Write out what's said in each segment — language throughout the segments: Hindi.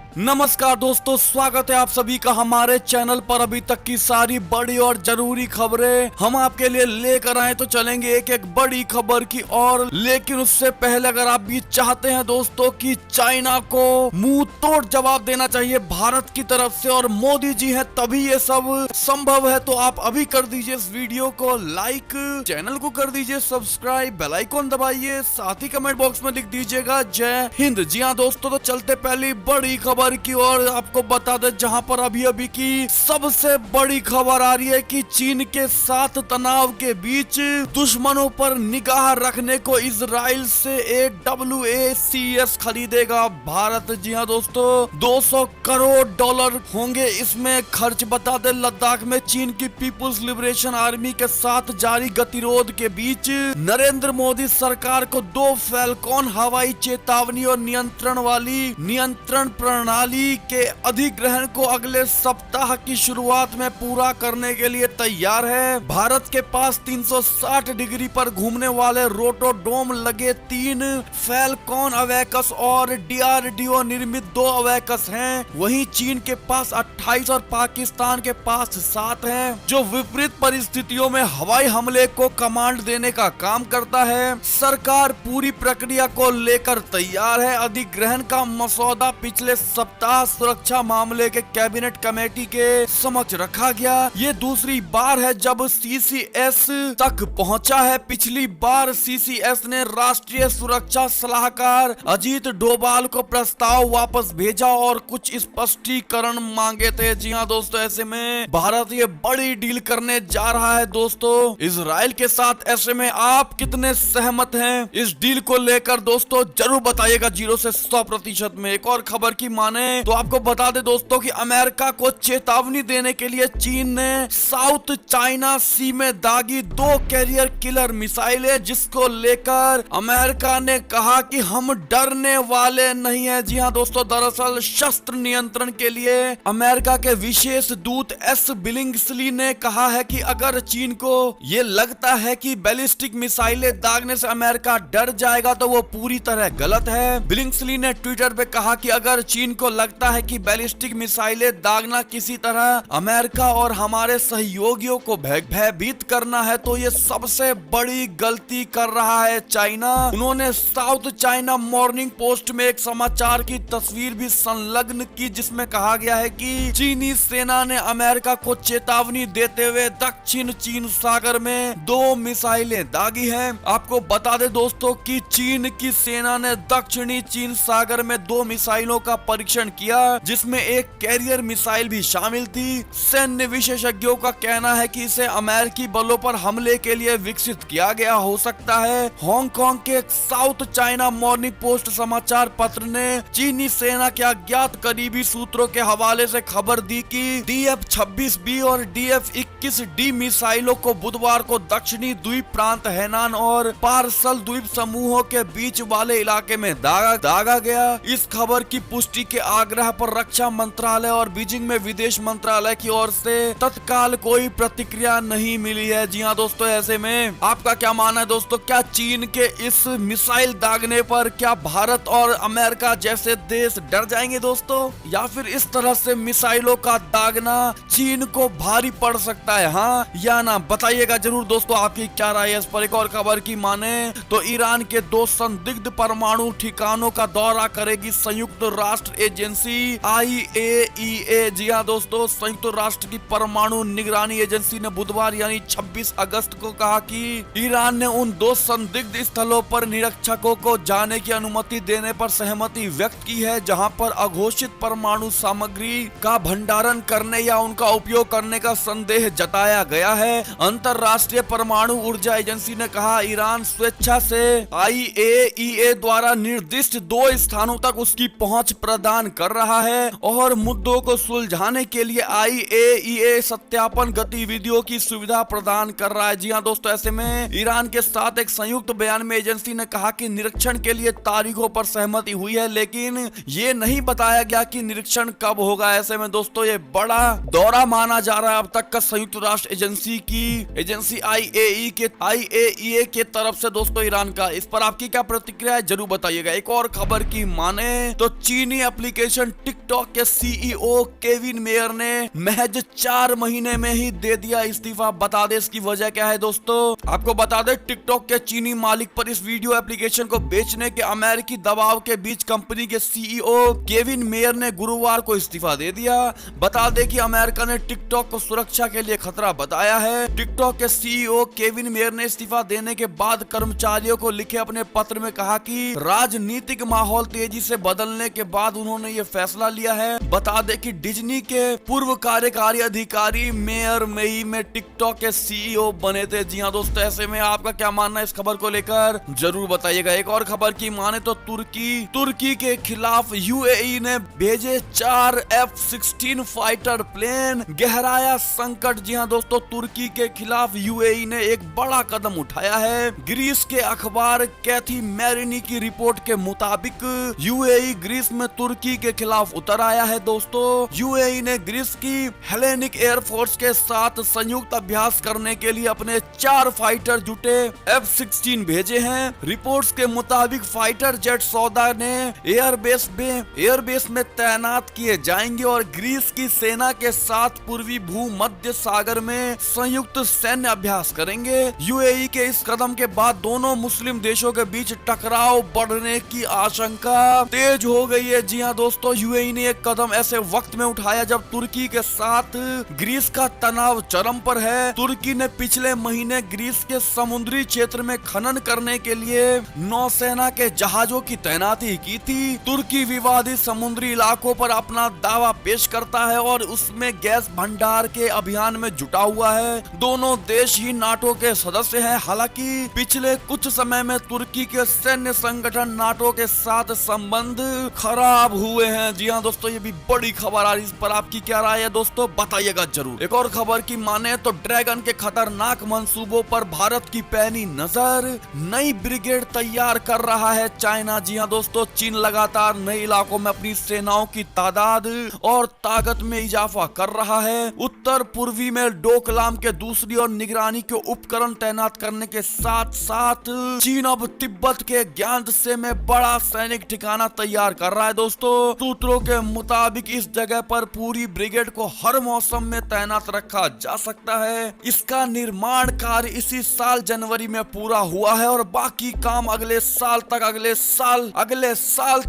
नमस्कार दोस्तों, स्वागत है आप सभी का हमारे चैनल पर। अभी तक की सारी बड़ी और जरूरी खबरें हम आपके लिए लेकर आए, तो चलेंगे एक एक बड़ी खबर की और। लेकिन उससे पहले अगर आप भी चाहते हैं दोस्तों कि चाइना को मुंह तोड़ जवाब देना चाहिए भारत की तरफ से और मोदी जी हैं तभी ये सब संभव है, तो आप अभी कर दीजिए इस वीडियो को लाइक, चैनल को कर दीजिए सब्सक्राइब, बेल आइकॉन दबाइए, साथ ही कमेंट बॉक्स में लिख दीजिएगा जय हिंद। जी हाँ दोस्तों, तो चलते पहली बड़ी खबर की ओर। आपको बता दें जहां पर अभी की सबसे बड़ी खबर आ रही है कि चीन के साथ तनाव के बीच दुश्मनों पर निगाह रखने को इजराइल से AWACS खरीदेगा भारत। जी हाँ दोस्तों, 200 करोड़ डॉलर होंगे इसमें खर्च। बता दें लद्दाख में चीन की पीपुल्स लिबरेशन आर्मी के साथ जारी गतिरोध के बीच नरेंद्र मोदी सरकार को 2 फैल्कॉन हवाई चेतावनी और नियंत्रण प्रणाली के अधिग्रहण को अगले सप्ताह की शुरुआत में पूरा करने के लिए तैयार है। भारत के पास 360 डिग्री पर घूमने वाले रोटोडोम लगे 3 फैल्कॉन अवैकस और DRDO निर्मित 2 अवैकस हैं। वहीं चीन के पास 28 और पाकिस्तान के पास 7 हैं, जो विपरीत परिस्थितियों में हवाई हमले को कमांड देने का काम करता है। सरकार पूरी प्रक्रिया को लेकर तैयार है। अधिग्रहण का मसौदा पिछले सप्ताह सुरक्षा मामले के कैबिनेट कमेटी के समक्ष रखा गया। ये दूसरी बार है जब CCS तक पहुंचा है। पिछली बार CCS ने राष्ट्रीय सुरक्षा सलाहकार अजीत डोभाल को प्रस्ताव वापस भेजा और कुछ स्पष्टीकरण मांगे थे। जी हाँ दोस्तों, ऐसे में भारत ये बड़ी डील करने जा रहा है दोस्तों इजराइल के साथ। ऐसे में आप कितने सहमत हैं इस डील को लेकर दोस्तों, जरूर बताइएगा 0 से 100% में। एक और खबर की माने तो आपको बता दे दोस्तों कि अमेरिका को चेतावनी देने के लिए चीन ने साउथ चाइना सी में दागी 2 कैरियर किलर मिसाइलें, जिसको लेकर अमेरिका ने कहा कि हम डरने वाले नहीं है। जी हाँ दोस्तों, दरअसल शस्त्र नियंत्रण के लिए अमेरिका के विशेष दूत S बिलिंग्सली ने कहा है कि अगर चीन को ये लगता है कि बैलिस्टिक मिसाइलें दागने से अमेरिका डर जाएगा तो वो पूरी तरह गलत है। बिलिंग्सली ने ट्विटर पे कहा कि अगर चीन को लगता है कि बैलिस्टिक मिसाइलें दागना किसी तरह अमेरिका और हमारे सहयोगियों को भयभीत करना है तो ये सबसे बड़ी गलती कर रहा है चाइना। उन्होंने साउथ चाइना मॉर्निंग पोस्ट में एक समाचार की तस्वीर भी संलग्न की जिसमें कहा गया है कि चीनी सेना ने अमेरिका को चेतावनी देते हुए दक्षिण चीन सागर में 2 मिसाइलें दागी हैं। आपको बता दें दोस्तों कि चीन की सेना ने दक्षिणी चीन सागर में 2 मिसाइलों का परीक्षण किया, जिसमें एक कैरियर मिसाइल भी शामिल थी। सैन्य विशेषज्ञों का कहना है कि इसे अमेरिकी बलों पर हमले के लिए विकसित किया गया हो सकता है। हांगकांग के साउथ चाइना मॉर्निंग पोस्ट समाचार पत्र ने चीनी सेना के अज्ञात करीबी सूत्रों के हवाले से खबर दी कि DF-26B और DF-21D मिसाइलों को बुधवार को दक्षिणी द्वीप प्रांत हैनान और पार्सल द्वीप समूहों के बीच वाले इलाके में दागा गया। इस खबर की पुष्टि के आग्रह पर रक्षा मंत्रालय और बीजिंग में विदेश मंत्रालय की ओर से तत्काल कोई प्रतिक्रिया नहीं मिली है। जी हाँ दोस्तों, ऐसे में आपका क्या मानना है दोस्तों, क्या चीन के इस मिसाइल दागने पर क्या भारत और अमेरिका जैसे देश डर जाएंगे दोस्तों, या फिर इस तरह से मिसाइलों का दागना चीन को भारी पड़ सकता है, हाँ या ना? बताइएगा जरूर दोस्तों आपकी क्या राय है इस पर। एक और खबर की माने तो ईरान के 2 संदिग्ध परमाणु ठिकानों का दौरा करेगी संयुक्त राष्ट्र एजेंसी IAEA। जी हाँ दोस्तों, संयुक्त राष्ट्र की परमाणु निगरानी एजेंसी ने बुधवार यानी 26 अगस्त को कहा कि ईरान ने उन 2 संदिग्ध स्थलों पर निरीक्षकों को जाने की अनुमति देने पर सहमति व्यक्त की है जहां पर अघोषित परमाणु सामग्री का भंडारण करने या उनका उपयोग करने का संदेह जताया गया है। अंतरराष्ट्रीय परमाणु ऊर्जा एजेंसी ने कहा ईरान स्वेच्छा से IAEA द्वारा निर्दिष्ट 2 स्थानों तक उसकी पहुंच प्रदान कर रहा है और मुद्दों को सुलझाने के लिए IAEA सत्यापन गतिविधियों की सुविधा प्रदान कर रहा है। जी हाँ दोस्तों, ऐसे में ईरान के साथ एक संयुक्त बयान में एजेंसी ने कहा कि निरीक्षण के लिए तारीखों पर सहमति हुई है, लेकिन ये नहीं बताया गया कि निरीक्षण कब होगा। ऐसे में दोस्तों ये बड़ा दौरा माना जा रहा है अब तक का संयुक्त राष्ट्र एजेंसी IAEA के तरफ से दोस्तों ईरान का। इस पर आपकी क्या प्रतिक्रिया है जरूर बताइएगा। एक और खबर की माने तो चीनी एप्लीकेशन टिकटॉक के सीईओ केविन मेयर ने महज 4 महीने में ही दे दिया इस्तीफा। बता दे इसकी वजह क्या है दोस्तों। आपको बता दे टिकटॉक के चीनी मालिक पर इस वीडियो एप्लीकेशन को बेचने के अमेरिकी दबाव के बीच कंपनी के सीईओ केविन मेयर ने गुरुवार को इस्तीफा दे दिया। बता दे कि अमेरिका ने टिकटॉक को सुरक्षा के लिए खतरा बताया है। टिकटॉक के सीईओ केविन मेयर ने इस्तीफा देने के बाद कर्मचारियों को लिखे अपने पत्र में कहा कि राजनीतिक माहौल तेजी से बदलने के बाद उन्होंने ये फैसला लिया है। बता दे कि डिज्नी के पूर्व कार्यकारी अधिकारी मेयर मई में टिकटॉक के सीईओ बने थे। जी हाँ दोस्तों, ऐसे में आपका क्या मानना है इस खबर को लेकर जरूर बताइएगा। एक और खबर की माने तो तुर्की के खिलाफ यूएई ने भेजे 4 F-16 फाइटर प्लेन, गहराया संकट। जी हाँ दोस्तों, तुर्की के खिलाफ यूएई ने एक बड़ा कदम उठाया है। ग्रीस के अखबार कैथी मैरिनी की रिपोर्ट के मुताबिक यूएई ग्रीस में तुर्की के खिलाफ उतर आया है दोस्तों। यूएई ने ग्रीस की हेलेनिक एयरफोर्स के साथ संयुक्त अभ्यास करने के लिए अपने 4 फाइटर जुटे F-16 भेजे हैं। रिपोर्ट्स के मुताबिक फाइटर जेट 14 ने एयरबेस में तैनात किए जाएंगे और ग्रीस की सेना के साथ पूर्वी भूमध्य सागर में संयुक्त सैन्य अभ्यास करेंगे। यूएई के इस कदम के बाद दोनों मुस्लिम देशों के बीच टकराव बढ़ने की आशंका तेज हो गई है। जी हाँ दोस्तों, यूएई ने एक कदम ऐसे वक्त में उठाया जब तुर्की के साथ ग्रीस का तनाव चरम पर है। तुर्की ने पिछले महीने ग्रीस के समुद्री क्षेत्र में खनन करने के लिए नौसेना के जहाजों की तैनाती की थी। तुर्की विवादित समुद्री इलाकों पर अपना दावा पेश करता है और उसमें गैस भंडार के अभियान में जुटा हुआ है। दोनों देश ही नाटो के सदस्य हैं। हालांकि पिछले कुछ समय में तुर्की के सैन्य संगठन नाटो के साथ संबंध खराब हुए हैं। जी हाँ दोस्तों, ये भी बड़ी खबर आ रही है। इस पर आपकी क्या राय है दोस्तों, बताइएगा जरूर। एक और खबर की माने तो ड्रैगन के खतरनाक मंसूबों पर भारत की पैनी नजर। नई ब्रिगेड तैयार कर रहा है चाइना। जी हाँ दोस्तों, चीन लगातार नए इलाकों में अपनी सेनाओं की तादाद और ताकत में इजाफा कर रहा है। उत्तर पूर्वी में डोकलाम के दूसरी और निगरानी के उपकरण तैनात करने के साथ साथ चीन अब तिब्बत के ग्यानसे में बड़ा सैनिक ठिकाना तैयार कर रहा है दोस्तों। सूत्रों के मुताबिक इस जगह पर पूरी ब्रिगेड को हर मौसम में तैनात रखा जा सकता है। इसका निर्माण कार्य इसी साल जनवरी में पूरा हुआ है और बाकी काम अगले साल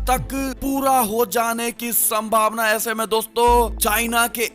तक पूरा हो जाने की संभावना। ऐसे में दोस्तों, चाइना के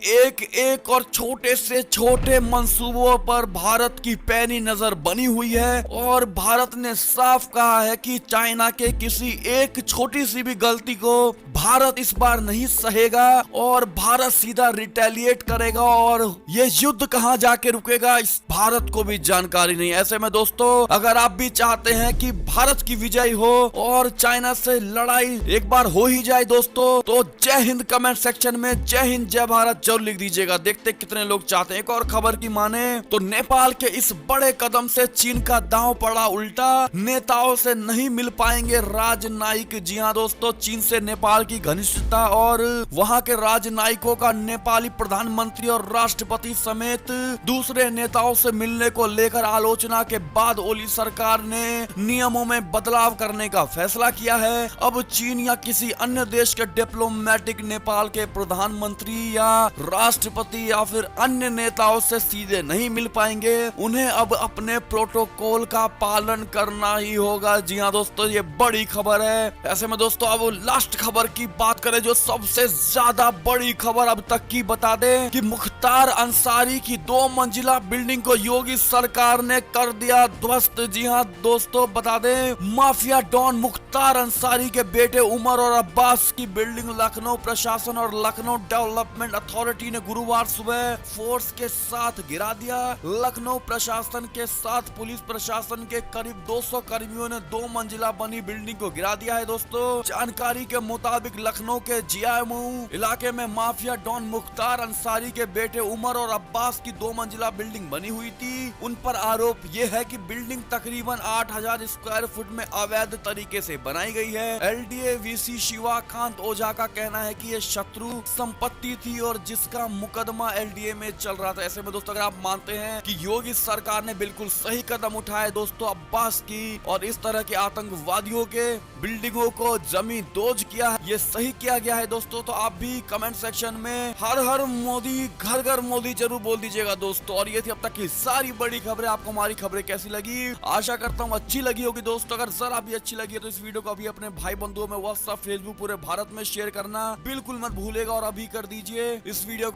एक और छोटे से छोटे मंसूबों पर भारत की पैनी नजर बनी हुई है और भारत ने साफ कहा है कि चाइना के किसी एक छोटी सी भी गलती को भारत इस बार नहीं सहेगा और भारत सीधा रिटेलिएट करेगा और ये युद्ध कहां जाके रुकेगा इस भारत को भी जानकारी नहीं। ऐसे में दोस्तों, अगर आप भी चाहते हैं कि भारत की विजय हो और चाइना से लड़ाई एक बार हो ही जाए दोस्तों, तो जय हिंद कमेंट सेक्शन में जय हिंद जय भारत जरूर लिख दीजिएगा। देखते कितने लोग चाहते हैं। एक और खबर की माने तो नेपाल के इस बड़े कदम से चीन का दांव पड़ा उल्टा। नेताओं से नहीं मिल पाएंगे राजनयिक। जी हाँ दोस्तों, चीन से नेपाल की घनिष्ठता और वहां के राजनयिकों का नेपाली प्रधानमंत्री और राष्ट्रपति समेत दूसरे नेताओं से मिलने को लेकर आलोचना के बाद ओली सरकार ने नियमों में बदलाव करने का फैसला किया है। अब चीन या किसी अन्य देश के डिप्लोमेटिक नेपाल के प्रधानमंत्री या राष्ट्रपति या फिर अन्य नेताओं से सीधे नहीं मिल पाएंगे। उन्हें अब अपने प्रोटोकॉल का पालन करना ही होगा। जी हाँ दोस्तों, ये बड़ी खबर है। ऐसे में दोस्तों, अब लास्ट खबर की बात करें जो सबसे ज्यादा बड़ी खबर अब तक की, बता दें कि मुख्तार अंसारी की 2 मंजिला बिल्डिंग को योगी सरकार ने कर दिया ध्वस्त। जी हाँ दोस्तों, बता दें माफिया डॉन मुख्तार अंसारी के बेटे उमर और अब्बास की बिल्डिंग लखनऊ प्रशासन और लखनऊ डेवलपमेंट अथॉरिटी ने गुरुवार सुबह फोर्स के साथ गिरा दिया। लखनऊ प्रशासन के साथ पुलिस प्रशासन के करीब 200 कर्मियों ने 2 मंजिला बनी बिल्डिंग को गिरा दिया है दोस्तों। जानकारी के मुताबिक लखनऊ के जियामू इलाके में माफिया डॉन मुख्तार अंसारी के बेटे उमर और अब्बास की 2 मंजिला बिल्डिंग बनी हुई थी। उन पर आरोप ये है कि बिल्डिंग तकरीबन 8000 स्क्वायर फुट में अवैध तरीके से बनाई गई है। एलडीए वीसी शिवाकांत ओझा का कहना है कि ये शत्रु संपत्ति थी और जिसका मुकदमा एलडीए में चल रहा था। ऐसे में दोस्तों, अगर आप मानते हैं कि योगी सरकार ने बिल्कुल सही कदम उठाए दोस्तों अब्बास की और इस तरह के आतंकवादियों के बिल्डिंगों को जमींदोज किया है, ये सही किया गया है दोस्तों। तो आप भी कमेंट सेक्शन में हर हर मोदी, घर घर मोदी जरूर बोल दीजिएगा दोस्तों। और ये थी अब तक की सारी बड़ी खबरें। आपको हमारी खबरें कैसी लगी? आशा करता हूँ अच्छी लगी होगी दोस्तों। अगर जरा भी अच्छी लगी है तो इस वीडियो को अभी अपने भाई बंधुओं में, व्हाट्सएप, फेसबुक, पूरे भारत में शेयर करना बिल्कुल मत भूलेगा। और अभी कर दीजिए इस वीडियो